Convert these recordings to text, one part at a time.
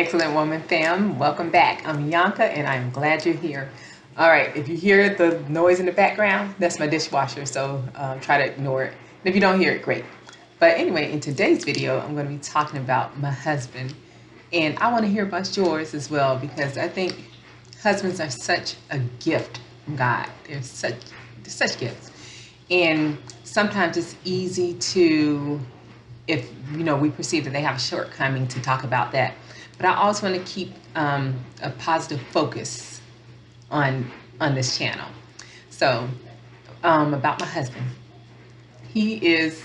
Excellent Woman fam, welcome back. I'm Yanka and I'm glad you're here. All right, if you hear the noise in the background, that's my dishwasher, so try to ignore it. And if you don't hear it, great. But anyway, in today's video, I'm going to be talking about my husband. And I want to hear about yours as well because I think husbands are such a gift from God. They're such gifts. And sometimes it's easy to, if we perceive that they have a shortcoming, to talk about that. But I also want to keep a positive focus on this channel. So about my husband, he is,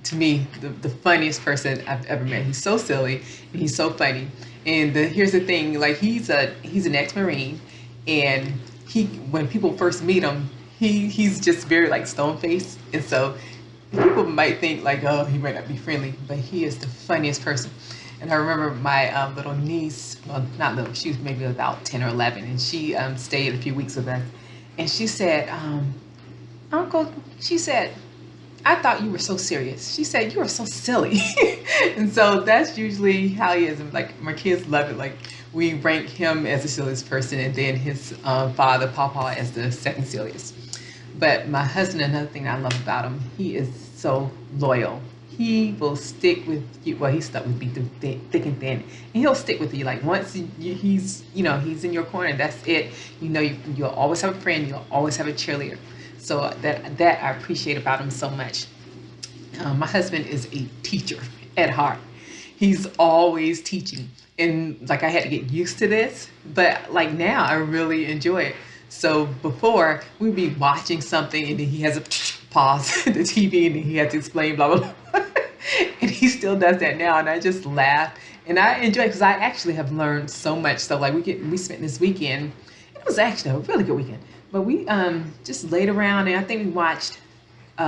to me, the funniest person I've ever met. He's so silly and he's so funny. And here's the thing, like he's an ex-Marine, and when people first meet him, he's just very like stone faced, and so people might think like, oh, he might not be friendly, but he is the funniest person. And I remember my little niece, well, not little, she was maybe about 10 or 11, and she stayed a few weeks with us. And she said, Uncle, she said, I thought you were so serious. She said, you are so silly. And so that's usually how he is. And like my kids love it. Like we rank him as the silliest person, and then his father, Papa, as the second silliest. But my husband, another thing I love about him, he is so loyal. He will stick with you. Well, he's stuck with me through thick and thin, and he'll stick with you. Like once he's in your corner, that's it. You'll always have a friend. You'll always have a cheerleader. So that I appreciate about him so much. My husband is a teacher at heart. He's always teaching, and like I had to get used to this, but like now I really enjoy it. So before we'd be watching something, and then he has a pause the TV, and then he had to explain blah blah blah. And he still does that now, and I just laugh and I enjoy it because I actually have learned so much. So like we spent this weekend. It was actually a really good weekend, but we just laid around, and I think we watched we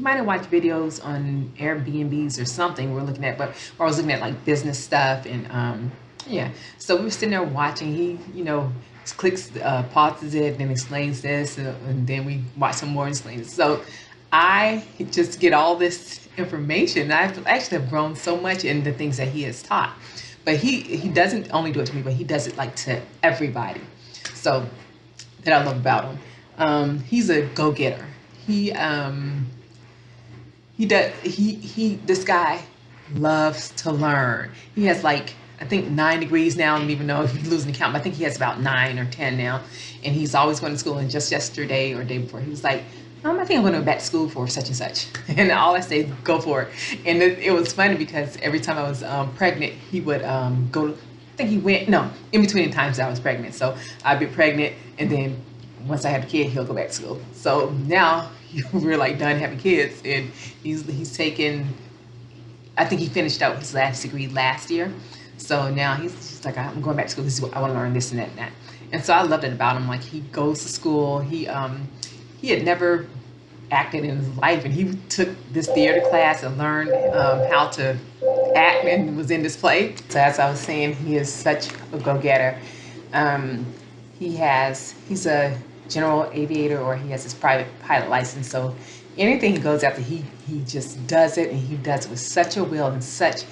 might have watched videos on Airbnbs or something we're looking at, but I was looking at like business stuff, and yeah. So we were sitting there watching. He clicks pauses it and then explains this, and then we watch some more and explains it. So I just get all this information. I actually have grown so much in the things that he has taught. But he doesn't only do it to me, but he does it like to everybody. So that I love about him. He's a go-getter. This guy loves to learn. He has like, I think 9 degrees now. I don't even know if he's losing the count, but I think he has about 9 or 10 now. And he's always going to school. And just yesterday or day before, he was like, I think I'm going to go back to school for such and such. And all I say is go for it. And it was funny because every time I was pregnant, he would go. I think he went, no, in between times I was pregnant. So I'd be pregnant, and then once I had a kid, he'll go back to school. So now we're like done having kids, and he's taken, I think he finished out his last degree last year. So now he's like, I'm going back to school. This is what I want to learn, this and that and that. And so I loved it about him. Like he goes to school. He had never acted in his life, and he took this theater class and learned how to act, and was in this play. So as I was saying, he is such a go-getter. He's a general aviator, or he has his private pilot license. So anything he goes after, he just does it, and he does it with such a will and such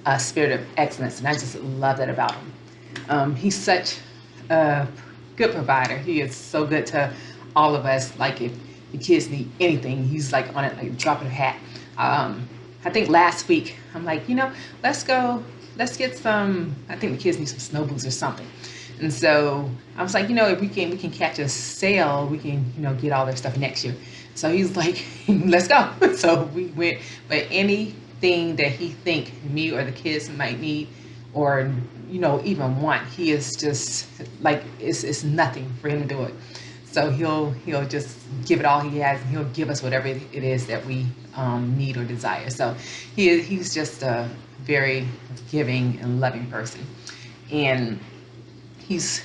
a spirit of excellence. And I just love that about him. He's such a good provider. He is so good to all of us. Like if the kids need anything, he's like on it, like drop of a hat. I think last week I'm like, let's get some, I think the kids need some snow boots or something. And so I was like, if we can catch a sale, we can, get all their stuff next year. So he's like, let's go. So we went. But anything that he think me or the kids might need, or even want, he is just like, it's nothing for him to do it. So he'll just give it all he has, and he'll give us whatever it is that we need or desire. So he's just a very giving and loving person, and he's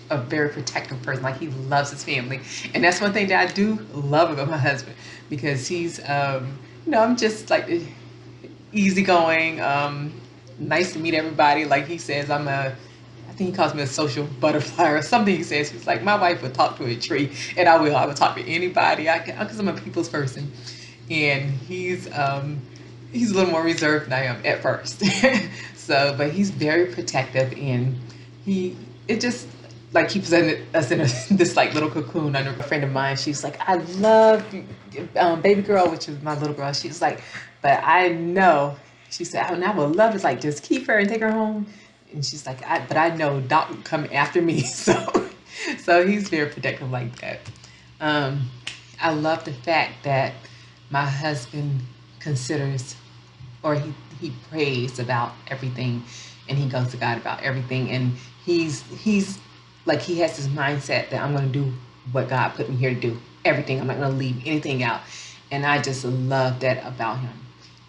a very protective person. Like he loves his family, and that's one thing that I do love about my husband, because he's I'm just like easygoing, nice to meet everybody. Like he says, I think he calls me a social butterfly or something. He says, he's like, my wife would talk to a tree, and I would talk to anybody. Because I'm a people's person. And he's a little more reserved than I am at first. So, but he's very protective, and he it just like keeps us in this like little cocoon. Under a friend of mine, she's like, I love baby girl, which is my little girl. She's like, but I know, she said, I would love to like just keep her and take her home. And she's like, but I know Doc will come after me. So he's very protective like that. Um, I love the fact that my husband considers, or he prays about everything, and he goes to God about everything, and he's like, he has this mindset that I'm going to do what God put me here to do, everything. I'm not going to leave anything out, and I just love that about him.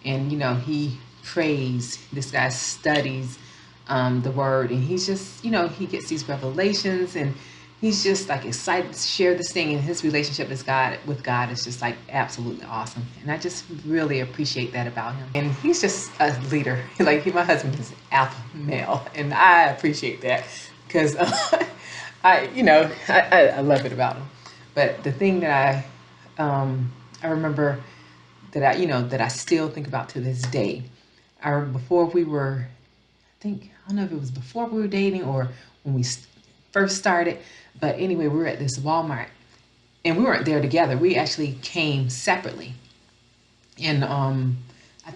And he prays. This guy studies the word, and he's just he gets these revelations, and he's just like excited to share this thing, and his relationship with God is just like absolutely awesome. And I just really appreciate that about him. And he's just a leader. Like my husband is alpha male, and I appreciate that because I love it about him. But the thing that I remember that I still think about to this day, before we were, I don't know if it was before we were dating or when we first started, but anyway, we were at this Walmart, and we weren't there together. We actually came separately, and I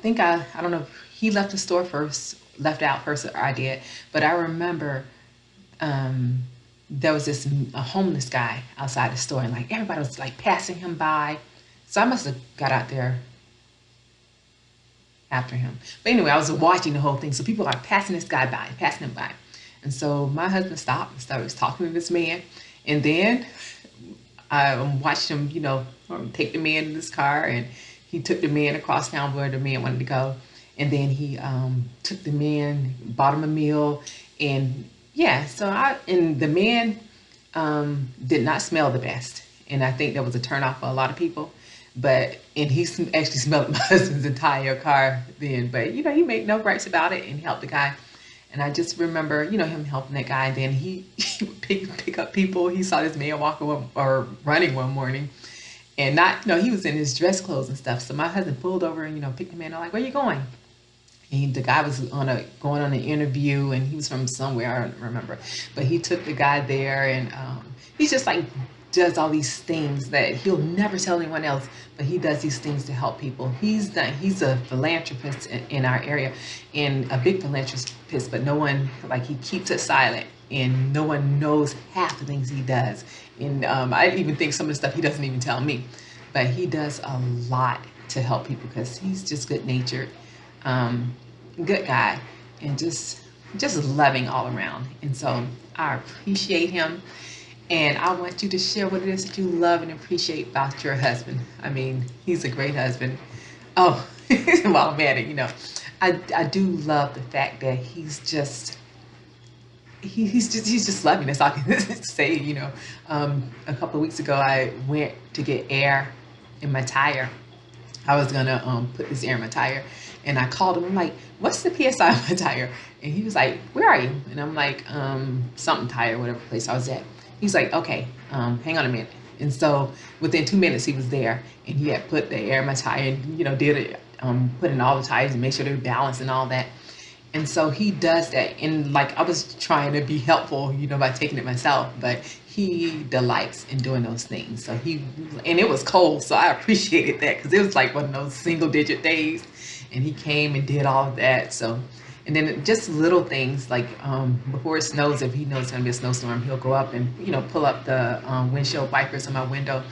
don't know if he left the store first, left out first, or I did, but I remember there was a homeless guy outside the store, and like everybody was like passing him by, so I must have got out there after him. But anyway, I was watching the whole thing. So people are passing this guy by, passing him by. And so my husband stopped and started talking to this man. And then I watched him, take the man in his car, and he took the man across town where the man wanted to go. And then he took the man, bought him a meal. And yeah, and the man did not smell the best. And I think that was a turnoff for a lot of people. And he actually smelled my husband's entire car then. But, he made no gripes about it and helped the guy. And I just remember, him helping that guy. And then he would pick up people. He saw this man walking or running one morning. And he was in his dress clothes and stuff. So my husband pulled over and, picked the man up, like, where you going? And the guy was going on an interview, and he was from somewhere, I don't remember. But he took the guy there, and he's just like, does all these things that he'll never tell anyone else, but he does these things to help people. He's a philanthropist in our area, and a big philanthropist, but no one, like, he keeps it silent, and no one knows half the things he does. And I even think some of the stuff he doesn't even tell me, but he does a lot to help people because he's just good-natured, good guy, and just loving all around. And so I appreciate him. And I want you to share what it is that you love and appreciate about your husband. I mean, he's a great husband. Oh, well, I'm at it, I do love the fact that he's just loving. That's all I can say, A couple of weeks ago, I went to get air in my tire. I was gonna put this air in my tire, and I called him. I'm like, what's the PSI on my tire? And he was like, where are you? And I'm like, something tire, whatever place I was at. He's like, okay, hang on a minute. And so within 2 minutes, he was there, and he had put the air in my tire, and did it, put in all the tires and make sure they're balanced and all that. And so he does that, and like I was trying to be helpful, by taking it myself, but he delights in doing those things. So and it was cold, so I appreciated that because it was like one of those single-digit days, and he came and did all of that. So. And then just little things like before it snows, if he knows it's going to be a snowstorm, he'll go up and, pull up the windshield wipers on my window.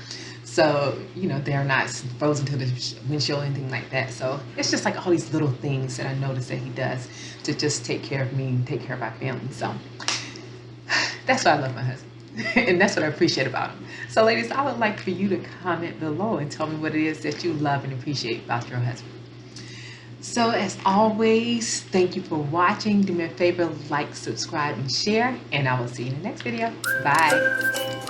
So, they're not frozen to the windshield or anything like that. So it's just like all these little things that I notice that he does to just take care of me and take care of our family. So that's why I love my husband. And that's what I appreciate about him. So ladies, I would like for you to comment below and tell me what it is that you love and appreciate about your husband. So as always, thank you for watching. Do me a favor, like, subscribe, and share, and I will see you in the next video. Bye.